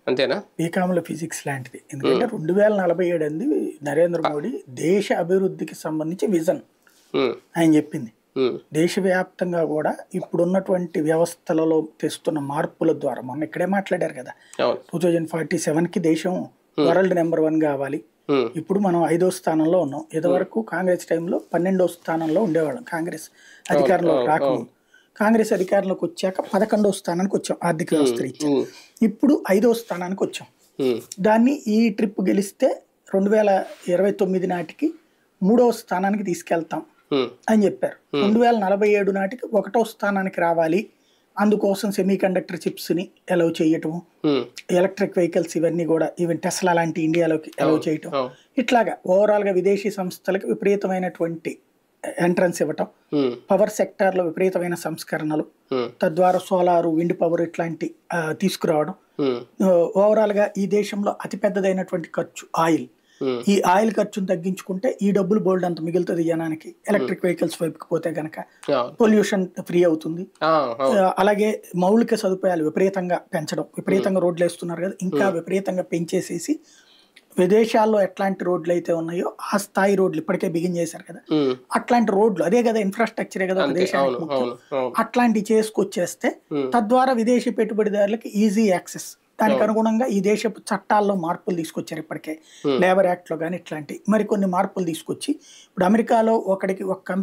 అంతేనా? బీకామ్లో ఫిజిక్స్ లాంటిది. ఎందుకంటే 2047 అంది నరేంద్ర మోడీ దేశ అభివృద్ధికి సంబంధించి విజన్ ఆయన చెప్పింది. దేశవ్యాప్తంగా కూడా ఇప్పుడున్నటువంటి వ్యవస్థలలో తెస్తున్న మార్పుల ద్వారా మొన్న ఇక్కడే మాట్లాడారు కదా, 2047కి దేశం వరల్డ్ నెంబర్ 1 కావాలి. ఇప్పుడు మనం 5వ స్థానంలో ఉన్నాం. ఇదివరకు కాంగ్రెస్ టైంలో 12వ స్థానంలో ఉండేవాళ్ళం. కాంగ్రెస్ అధికారంలో రాకముందు. కాంగ్రెస్ అధికారంలోకి వచ్చాక 11వ స్థానానికి వచ్చాం ఆర్థిక వ్యవస్థ రీత్యా. ఇప్పుడు 5వ స్థానానికి వచ్చాం. దాన్ని ఈ ట్రిప్ గెలిస్తే 2029 నాటికి 3వ స్థానానికి తీసుకెళ్తాం అని చెప్పారు. 2047 నాటికి 1వ స్థానానికి రావాలి. అందుకోసం సెమీ కండక్టర్ చిప్స్ ని అలౌ చేయటము, ఎలక్ట్రిక్ వెహికల్స్ ఇవన్నీ కూడా, ఈవెన్ టెస్లా లాంటి ఇండియాలోకి అలౌ చేయటం, ఇట్లాగా ఓవరాల్ గా విదేశీ సంస్థలకు విపరీతమైనటువంటి ఎంట్రన్స్ ఇవ్వటం, పవర్ సెక్టార్ లో విపరీతమైన సంస్కరణలు, తద్వారా సోలారు, విండ్ పవర్ ఇట్లాంటి తీసుకురావడం. ఓవరాల్ గా ఈ దేశంలో అతిపెద్దదైనటువంటి ఖర్చు ఆయిల్. ఈ ఆయిల్ ఖర్చును తగ్గించుకుంటే ఈ డబ్బులు బోల్డ్ అంత మిగులుతుంది జనానికి. ఎలక్ట్రిక్ వెహికల్స్ వైపుకి పోతే గనక పొల్యూషన్ ఫ్రీ అవుతుంది. అలాగే మౌలిక సదుపాయాలు విపరీతంగా పెంచడం, విపరీతంగా రోడ్లు వేస్తున్నారు కదా, ఇంకా విపరీతంగా పెంచేసేసి విదేశాల్లో ఎట్లాంటి రోడ్లు అయితే ఉన్నాయో ఆ స్థాయి రోడ్లు ఇప్పటికే బిగిన్ చేశారు కదా, అట్లాంటి రోడ్లు అదే కదా ఇన్ఫ్రాస్ట్రక్చరే కదా ఒక దేశానికి ముఖ్యం. అట్లాంటివి చేసుకొచ్చేస్తే తద్వారా విదేశీ పెట్టుబడిదారులకు ఈజీ యాక్సెస్. దానికి అనుగుణంగా ఈ దేశపు చట్టాల్లో మార్పులు తీసుకొచ్చారు. ఇప్పటికే లేబర్ యాక్ట్ లో కానీ ఇట్లాంటి మరికొన్ని మార్పులు తీసుకొచ్చి ఇప్పుడు అమెరికాలో ఒక కంపెనీ